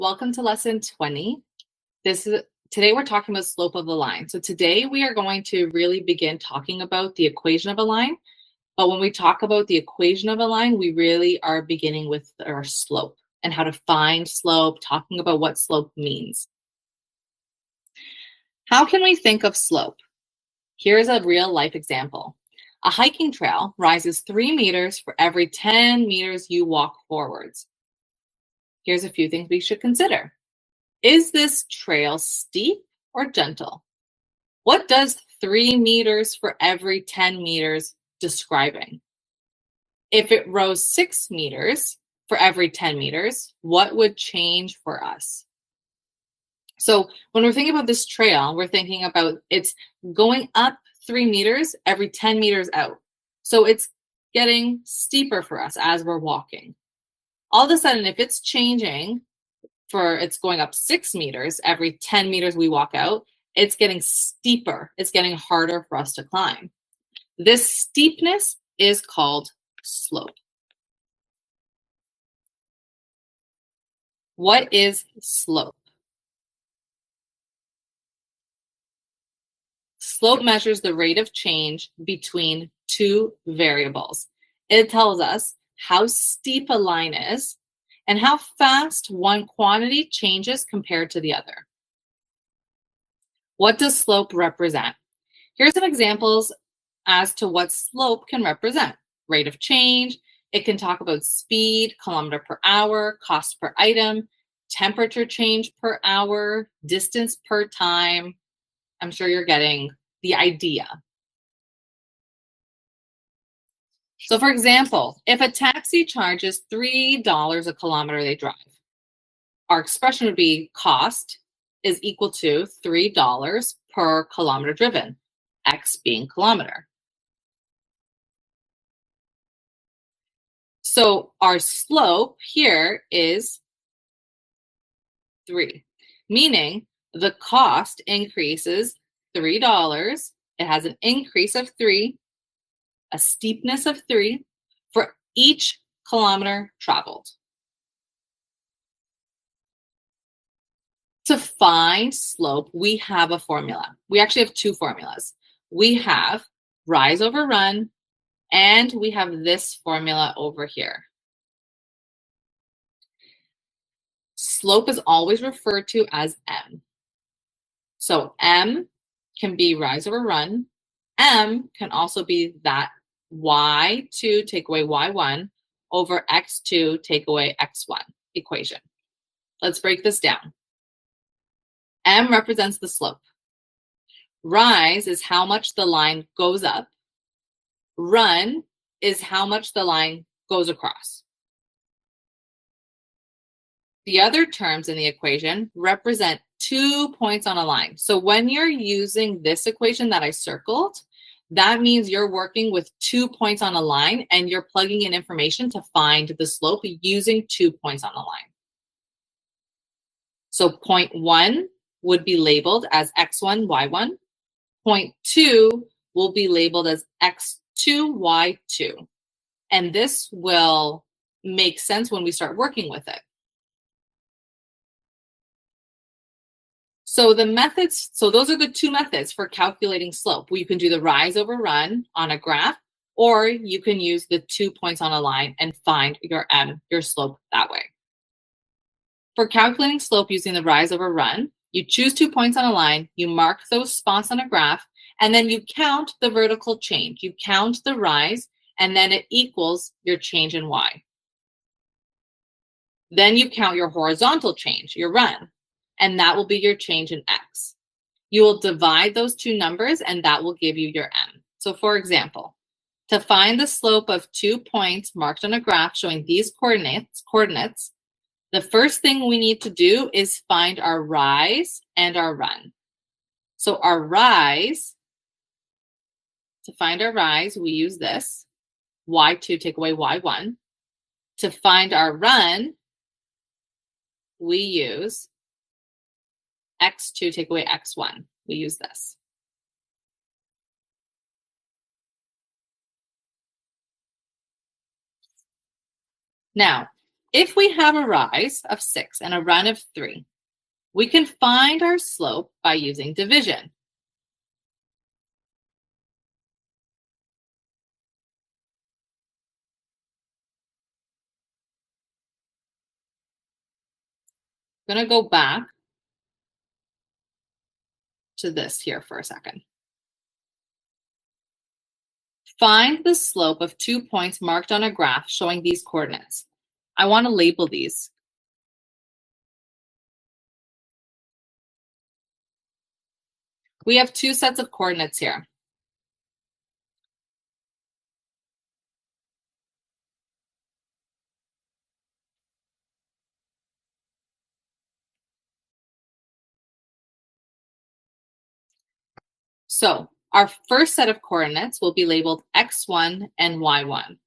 welcome to lesson 20. Today we're talking about slope of a line. So today we are going to really begin talking about the equation of a line. But when we talk about the equation of a line, we really are beginning with our slope and how to find slope, talking about what slope means. How can we think of slope? Here's a real life example. A hiking trail rises 3 meters for every 10 meters you walk forwards. Here's a few things we should consider. Is this trail steep or gentle? What does 3 meters for every 10 meters describing? If it rose 6 meters for every 10 meters, what would change for us? So when we're thinking about this trail, we're thinking about it's going up 3 meters every 10 meters out. So it's getting steeper for us as we're walking. All of a sudden, if it's changing it's going up 6 meters every 10 meters we walk out, it's getting steeper. It's getting harder for us to climb. This steepness is called slope. What is slope? Slope measures the rate of change between two variables. It tells us how steep a line is and how fast one quantity changes compared to the other. What does slope represent? Here's some examples as to what slope can represent. Rate of change. It can talk about speed, kilometer per hour, cost per item, temperature change per hour, distance per time. I'm sure you're getting the idea. So for example, if a taxi charges $3 a kilometer they drive, our expression would be cost is equal to $3 per kilometer driven, X being kilometer. So our slope here is 3, meaning the cost increases $3. It has an increase of 3, a steepness of 3 for each kilometer traveled. To find slope, we have a formula. We actually have 2 formulas. We have rise over run, and we have this formula over here. Slope is always referred to as M. So M can be rise over run. M can also be that y2 take away y1 over x2 take away x1 equation. Let's break this down. M represents the slope. Rise is how much the line goes up. Run is how much the line goes across. The other terms in the equation represent 2 points on a line. So when you're using this equation that I circled, that means you're working with 2 points on a line and you're plugging in information to find the slope using 2 points on a line. So point 1 would be labeled as x1, y1. Point 2 will be labeled as x2, y2. And this will make sense when we start working with it. So those are the 2 methods for calculating slope. You can do the rise over run on a graph, or you can use the 2 points on a line and find your slope that way. For calculating slope using the rise over run, you choose 2 points on a line, you mark those spots on a graph, and then you count the vertical change. You count the rise, and then it equals your change in y. Then you count your horizontal change, your run, and that will be your change in x. You will divide those 2 numbers, and that will give you your m. So for example, to find the slope of 2 points marked on a graph showing these coordinates, the first thing we need to do is find our rise and our run. So our rise, to find our rise, we use this, y2 take away y1. To find our run, we use x2 take away x1. We use this. Now, If we have a rise of 6 and a run of 3, we can find our slope by using division. I'm going to go back to this here for a second. Find the slope of 2 points marked on a graph showing these coordinates. I want to label these. We have 2 sets of coordinates here. So our first set of coordinates will be labeled x1 and y1.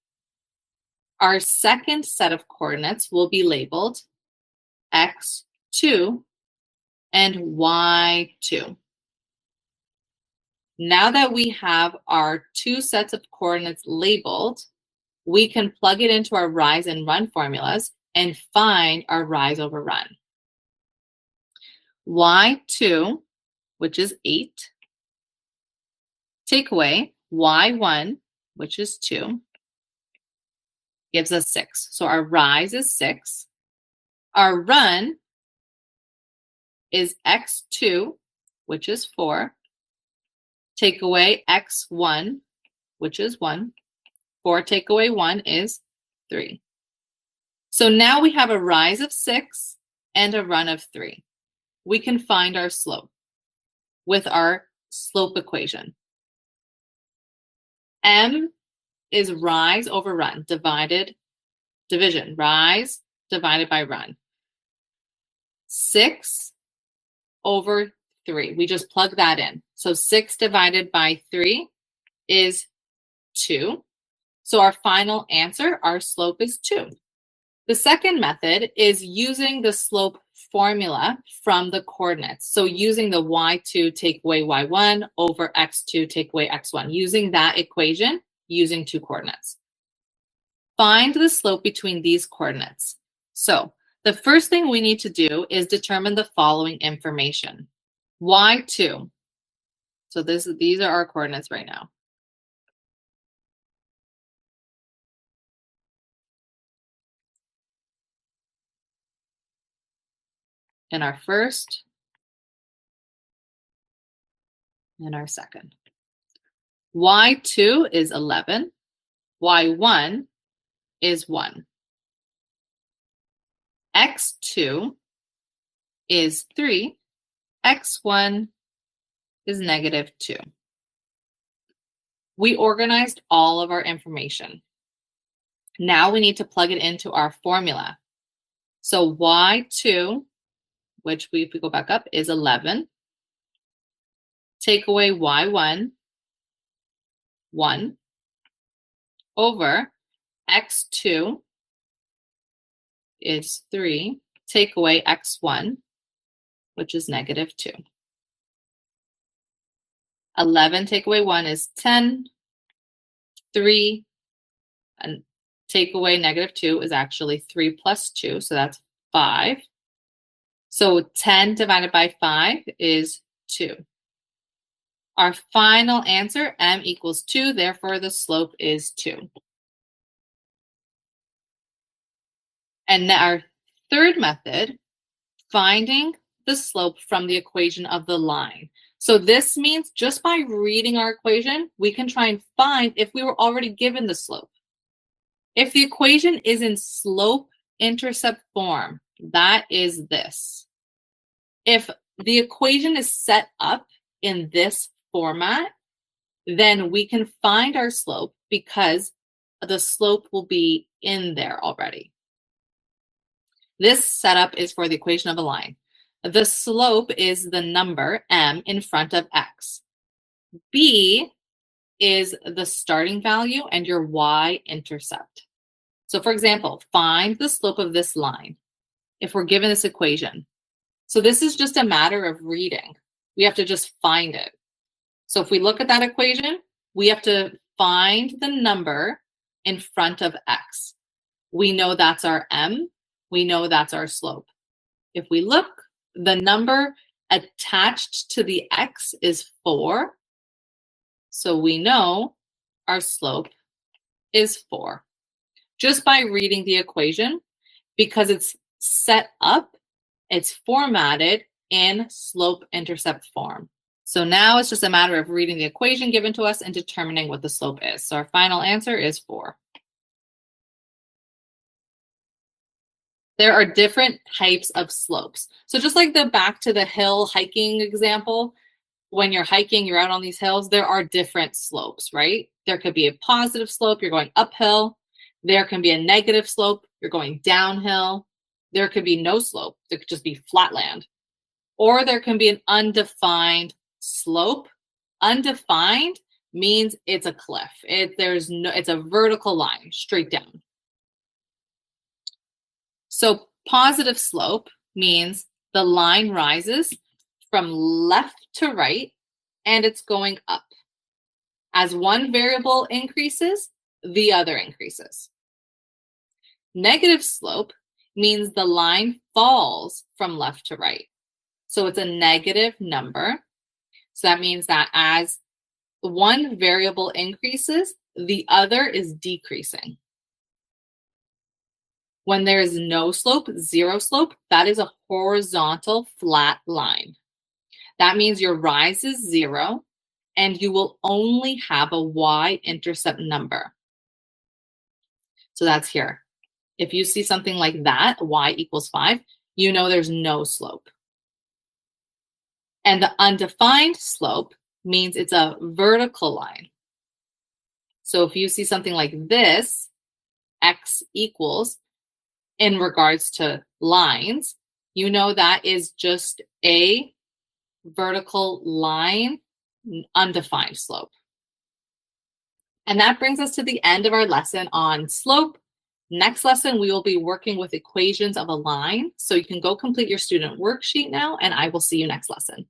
Our second set of coordinates will be labeled x2 and y2. Now that we have our 2 sets of coordinates labeled, we can plug it into our rise and run formulas and find our rise over run. y2, which is 8, take away y1, which is 2, gives us 6. So our rise is 6. Our run is x2, which is 4. Take away x1, which is 1. 4 take away 1 is 3. So now we have a rise of 6 and a run of 3. We can find our slope with our slope equation. M is rise over run, division, rise divided by run. 6 over 3, we just plug that in. So 6 divided by 3 is 2. So our final answer, our slope is 2. The second method is using the slope formula from the coordinates. So using the y2 take away y1 over x2 take away x1, using that equation, using 2 coordinates. Find the slope between these coordinates. So the first thing we need to do is determine the following information. y2. So these are our coordinates right now. In our first and our second. y2 is 11. y1 is 1. x2 is 3. x1 is -2. We organized all of our information. Now we need to plug it into our formula. So y2, which if we go back up, is 11. Take away y1, 1, over x2 is 3. Take away x1, which is -2. 11 take away 1 is 10. 3 and take away -2 is actually 3 plus 2, so that's 5. So 10 divided by 5 is 2. Our final answer, m equals 2, therefore the slope is 2. And our third method, finding the slope from the equation of the line. So this means just by reading our equation, we can try and find if we were already given the slope. If the equation is in slope-intercept form, that is this. If the equation is set up in this format, then we can find our slope because the slope will be in there already. This setup is for the equation of a line. The slope is the number m in front of x. B is the starting value and your y-intercept. So for example, find the slope of this line if we're given this equation. So this is just a matter of reading. We have to just find it. So if we look at that equation, we have to find the number in front of x. we know that's our m, we know that's our slope. If we look, the number attached to the x is 4, so we know our slope is 4. Just by reading the equation, because it's set up, it's formatted in slope-intercept form. So now it's just a matter of reading the equation given to us and determining what the slope is. So our final answer is 4. There are different types of slopes. So just like the back to the hill hiking example, when you're hiking, you're out on these hills, there are different slopes, right? There could be a positive slope, you're going uphill. There can be a negative slope, you're going downhill. There could be no slope, there could just be flat land. Or there can be an undefined slope. Undefined means it's a cliff. It's a vertical line straight down. So positive slope means the line rises from left to right and it's going up. As one variable increases, the other increases. Negative slope means the line falls from left to right. So it's a negative number. So that means that as one variable increases, the other is decreasing. When there is no slope, zero slope, that is a horizontal flat line. That means your rise is 0 and you will only have a y-intercept number. So that's here. If you see something like that, y equals 5, you know there's no slope. And the undefined slope means it's a vertical line. So if you see something like this, x equals, in regards to lines, you know that is just a vertical line, undefined slope. And that brings us to the end of our lesson on slope. Next lesson, we will be working with equations of a line. So you can go complete your student worksheet now, and I will see you next lesson.